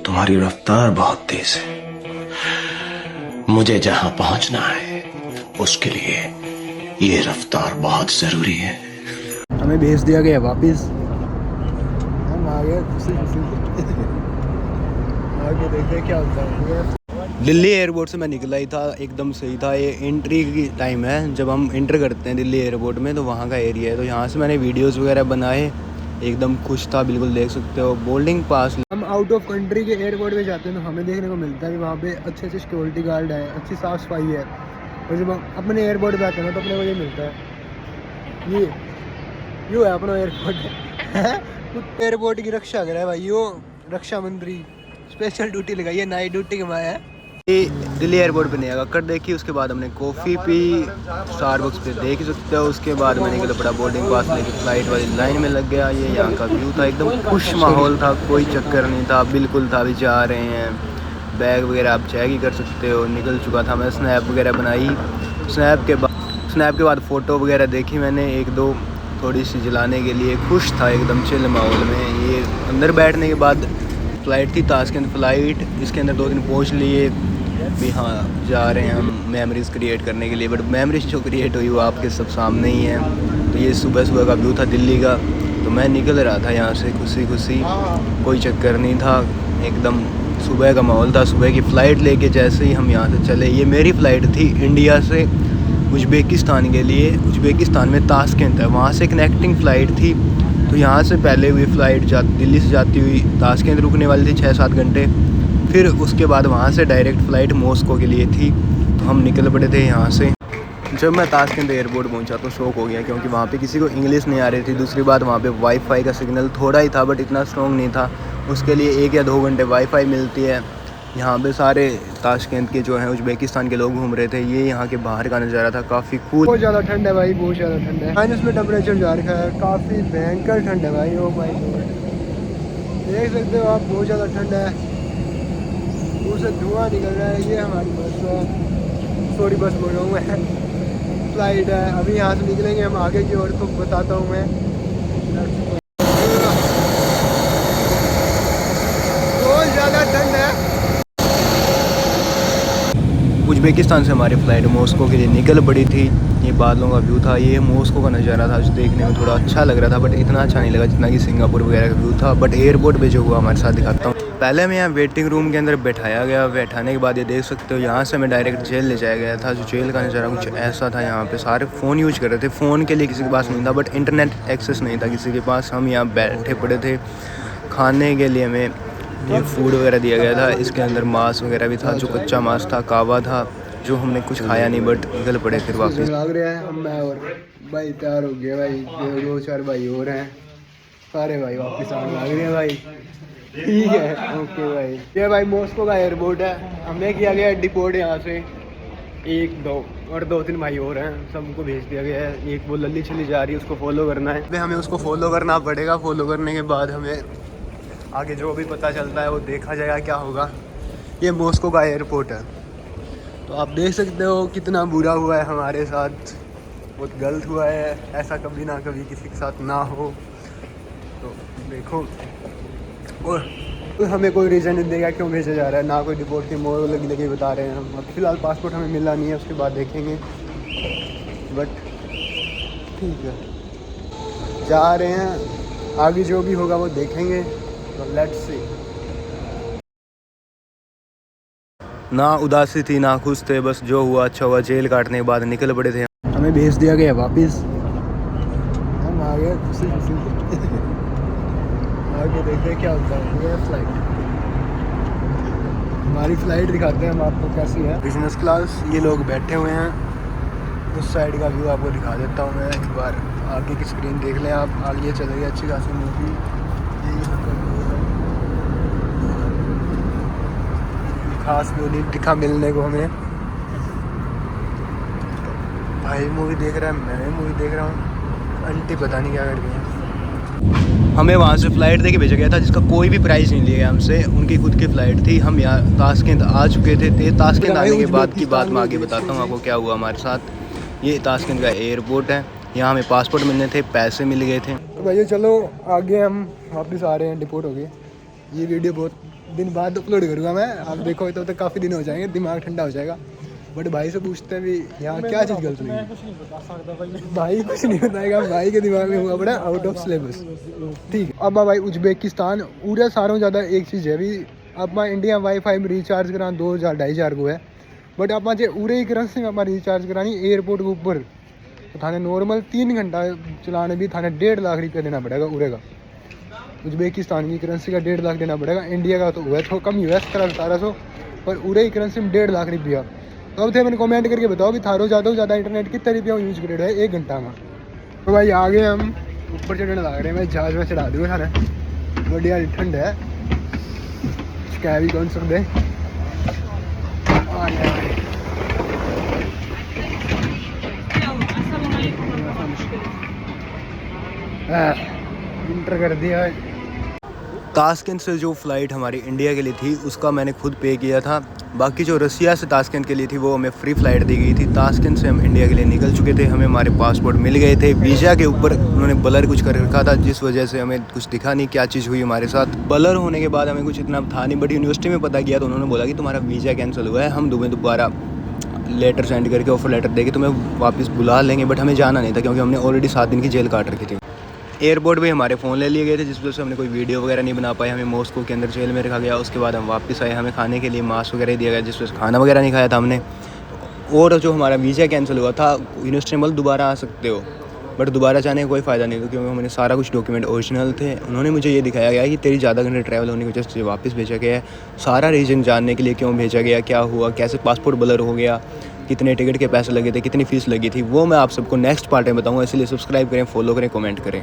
तुम्हारी रफ्तार बहुत तेज है। मुझे जहां पहुंचना है उसके लिए ये रफ्तार बहुत जरूरी है। हमें भेज दिया गया वापस। हम आ गए खुशी खुशी। आगे देखते क्या होता है। दिल्ली एयरपोर्ट से मैं निकला ही था, एकदम सही था। ये एंट्री की टाइम है, जब हम इंटर करते हैं दिल्ली एयरपोर्ट में, तो वहाँ का एरिया है। तो यहाँ से मैंने वीडियोस वगैरह बनाए, एकदम खुश था, बिल्कुल देख सकते हो। बोर्डिंग पास, हम आउट ऑफ कंट्री के एयरपोर्ट पे जाते हैं तो हमें देखने को मिलता है कि वहाँ पे अच्छे अच्छे सिक्योरिटी गार्ड है, अच्छी साफ़ सफाई है। और जब हम अपने एयरपोर्ट पे आते हैं ना तो अपने को ये मिलता है, ये है अपना एयरपोर्ट। एयरपोर्ट की रक्षा करे भाई, यो रक्षा मंत्री स्पेशल ड्यूटी लगाई है, नाइट ड्यूटी कमाया है। ये दिल्ली एयरपोर्ट पे नया कक्कड़ देखी, उसके बाद हमने कॉफ़ी पी, स्टारबक्स पे देख सकते हो। उसके बाद मैं निकला पड़ा बोर्डिंग पास लेके, फ्लाइट वाली लाइन में लग गया। ये यहाँ का व्यू था, एकदम खुश माहौल था, कोई चक्कर नहीं था, बिल्कुल था। अभी जा रहे हैं, बैग वगैरह आप चेक ही कर सकते हो। निकल चुका था मैं, स्नैप वगैरह बनाई। स्नैप के बाद फ़ोटो वगैरह देखी मैंने एक दो, थोड़ी सी जलाने के लिए। खुश था एकदम चिल माहौल में। ये अंदर बैठने के बाद फ़्लाइट थी ताशकंद फ़्लाइट, इसके अंदर 2 दिन पहुँच लिए। भी हाँ, जा रहे हैं हम मेमोरीज़ क्रिएट करने के लिए, बट मेमोरीज़ जो क्रिएट हुई वो आपके सब सामने ही है। तो ये सुबह सुबह का व्यू था दिल्ली का। तो मैं निकल रहा था यहाँ से खुशी खुशी, कोई चक्कर नहीं था, एकदम सुबह का माहौल था। सुबह की फ़्लाइट लेके जैसे ही हम यहाँ से चले, ये मेरी फ़्लाइट थी इंडिया से उज़्बेकिस्तान के लिए। उज़्बेकिस्तान में ताशकंद है, वहाँ से कनेक्टिंग फ़्लाइट थी। तो यहाँ से पहले हुई फ़्लाइट दिल्ली से जाती हुई ताशकंद रुकने वाली थी 6-7 घंटे। फिर उसके बाद वहाँ से डायरेक्ट फ़्लाइट मॉस्को के लिए थी। तो हम निकल पड़े थे यहाँ से। जब मैं ताशकंद एयरपोर्ट पहुँचा तो शौक हो गया, क्योंकि वहाँ पे किसी को इंग्लिश नहीं आ रही थी। दूसरी बात, वहाँ पे वाईफाई का सिग्नल थोड़ा ही था, बट इतना स्ट्रॉन्ग नहीं था। उसके लिए 1 या 2 घंटे वाईफाई मिलती है। यहाँ पे सारे ताशकंद के जो हैं उज़्बेकिस्तान के लोग घूम रहे थे। ये यहाँ के बाहर का नज़ारा था, काफ़ी कूल। बहुत ज़्यादा ठंड है भाई, बहुत ज़्यादा ठंड है। माइनस में टेम्परेचर जा रखा है, काफ़ी भयंकर ठंड है भाई। ओ भाई देख सकते हो आप, बहुत ज़्यादा ठंड है, उसे धुआं निकल रहा है। ये हमारी बस है, सॉरी बस बोल रहा हूँ मैं, फ्लाइट है। अभी यहाँ से निकलेंगे हम आगे की ओर, तो बताता हूँ मैं। बहुत ज़्यादा ठंड है। उज़्बेकिस्तान से हमारी फ़्लाइट मॉस्को के लिए निकल पड़ी थी। ये बादलों का व्यू था, ये मॉस्को का नज़ारा था जो देखने में थोड़ा अच्छा लग रहा था, बट इतना अच्छा नहीं लगा जितना कि सिंगापुर वगैरह का व्यू था। बट एयरपोर्ट पे जो हुआ हमारे साथ दिखाता हूँ। पहले मैं यहाँ वेटिंग रूम के अंदर बैठाया गया। बैठाने के बाद ये देख सकते हो, यहाँ से हमें डायरेक्ट जेल ले जाया गया था। जो जेल का नज़ारा कुछ ऐसा था, यहाँ पे सारे फ़ोन यूज कर रहे थे। फ़ोन के लिए किसी के पास नहीं था, बट इंटरनेट एक्सेस नहीं था किसी के पास। हम यहाँ बैठे पड़े थे। खाने के लिए हमें ये फूड वगैरह दिया गया था। इसके अंदर मांस वगैरह भी था, जो कच्चा मांस था, कावा था, जो हमने कुछ खाया नहीं, बट निकल पड़े फिर वापस। लग रहा है हम, मैं और भाई तैयार हो गए भाई, 2-4 भाई और हैं, सारे भाई वापस आने लग रहे हैं भाई। ठीक है, ओके भाई। ये भाई मॉस्को का एयरपोर्ट है, हमने किया गया डिपोर्ट यहाँ से। 1-2 और 2-3 भाई और हैं, सबको भेज दिया गया है। एक वो लल्ली चली जा रही है, उसको फॉलो करना है, हमें उसको फॉलो करना पड़ेगा। फॉलो करने के बाद हमें आगे जो भी पता चलता है वो देखा जाएगा क्या होगा। ये मॉस्को का एयरपोर्ट है। तो आप देख सकते हो कितना बुरा हुआ है हमारे साथ, बहुत गलत हुआ है। ऐसा कभी ना कभी किसी के साथ ना हो। तो देखो, और हमें कोई रीज़न नहीं देगा क्यों भेजा जा रहा है, ना कोई रिपोर्ट की मोर लगी बता रहे हैं हम। अब फिलहाल पासपोर्ट हमें मिला नहीं है, उसके बाद देखेंगे। बट ठीक है, जा रहे हैं, आगे जो भी होगा वो देखेंगे। तो लेट्स सी। ना उदासी थी ना खुश थे, बस जो हुआ अच्छा हुआ। जेल काटने के बाद निकल पड़े थे। हमें भेज दिया गया वापस, हम आ गए खुशी खुशी। आगे देखते क्या होता है। ये फ्लाइट, हमारी फ्लाइट दिखाते हैं हम आपको कैसी है। बिजनेस क्लास, ये लोग बैठे हुए हैं। उस साइड का व्यू आपको दिखा देता हूँ मैं एक बार। आगे की स्क्रीन देख लें आप, आगे चले गए अच्छी खासी मूवी। खास व्यू नहीं दिखा मिलने को हमें। भाई मूवी देख रहा है, मैं मूवी देख रहा हूँ। आंटी पता नहीं क्या कर रही है। हमें वहाँ से फ़्लाइट देके भेजा गया था, जिसका कोई भी प्राइस नहीं लिया गया हमसे, उनकी खुद की फ़्लाइट थी। हम यहाँ ताशकंद आ चुके थे। ताशकंद आने के बाद की बात मैं आगे बताता हूँ आपको क्या हुआ हमारे साथ। ये ताशकंद का एयरपोर्ट है, यहाँ हमें पासपोर्ट मिलने थे, पैसे मिल गए थे। तो भैया चलो आगे हम वापस आ रहे हैं, डिपोर्ट हो गए। ये वीडियो बहुत दिन बाद अपलोड करूँगा मैं, आप देखो तो काफ़ी दिन हो जाएंगे, दिमाग ठंडा हो जाएगा। बट भाई से पूछते हैं भी यहाँ क्या चीज़ गलत हुई। मैं कुछ नहीं बता सकता भाई। भाई कुछ नहीं बताएगा, भाई के दिमाग में हुआ बड़ा आउट ऑफ सिलेबस। ठीक है, अब भाई उज्बेकिस्तान पूरा सारों ज़्यादा एक चीज़ है भी, आप इंडिया वाईफाई में रिचार्ज करा 2000-2500 को है, बट आप जे उरे ही करंसी में आप रिचार्ज करानी एयरपोर्ट के ऊपर तो थाने नॉर्मल 3 घंटा चलाने भी थाने 1.5 लाख रुपया देना पड़ेगा उरे का। उज्बेकिस्तान की करेंसी का 1.5 लाख देना पड़ेगा, इंडिया का तो हुआ है थोड़ा कम ही हुआ 1700, पर उरे ही करेंसी में 1.5 लाख रुपया। तो अब थे मैंने कमेंट करके बताओ कि थारो ज़्यादा इंटरनेट कितने रुपया यूज कर रहे है 1 घंटा में। तो भाई आगे हम ऊपर चढ़ने लग रहे हैं, मैं जहाज में चढ़ा दूँगा थाने, बढ़िया ठंड है, क्या भी कौन सकते इंटर कर दिया। ताशकंद से जो फ़्लाइट हमारी इंडिया के लिए थी उसका मैंने खुद पे किया था, बाकी जो रसिया से ताशकंद के लिए थी वो हमें फ्री फ़्लाइट दी गई थी। ताशकंद से हम इंडिया के लिए निकल चुके थे, हमें हमारे पासपोर्ट मिल गए थे। वीज़ा के ऊपर उन्होंने ब्लर कुछ कर रखा था जिस वजह से हमें कुछ दिखा नहीं क्या चीज़ हुई हमारे साथ। ब्लर होने के बाद हमें कुछ इतना था नहीं, बट यूनिवर्सिटी में पता किया तो उन्होंने बोला कि तुम्हारा वीज़ा कैंसिल हुआ है, हम तुम्हें दोबारा लेटर सेंड करके ऑफर लेटर देके तुम्हें वापस बुला लेंगे। बट हमें जाना नहीं था क्योंकि हमने ऑलरेडी 7 दिन की जेल काट रखी थी। एयरपोर्ट पे हमारे फ़ोन ले लिए गए थे जिस वजह से हमने कोई वीडियो वगैरह नहीं बना पाए, हमें मॉस्को के अंदर जेल में रखा गया। उसके बाद हम वापस आए, हमें खाने के लिए मास्क वगैरह दिया गया जिस वजह से खाना वगैरह नहीं खाया था हमने। और जो हमारा वीज़ा कैंसिल हुआ था, यूनिवर्सिटी में दोबारा आ सकते हो, बट दोबारा जाने का कोई फ़ायदा नहीं था क्योंकि हमने सारा कुछ डॉक्यूमेंट ओरिजिनल थे। उन्होंने मुझे ये दिखाया गया कि तेरी ज़्यादा घंटे ट्रैवल होने की वजह से वापस भेजा गया है, सारा रीज़न जानने के लिए क्यों भेजा गया, क्या हुआ, कैसे पासपोर्ट ब्लर हो गया, कितने टिकट के पैसे लगे थे, कितनी फ़ीस लगी थी, वो मैं आप सबको नेक्स्ट पार्ट में बताऊँगा। इसलिए सब्सक्राइब करें, फॉलो करें, कमेंट करें।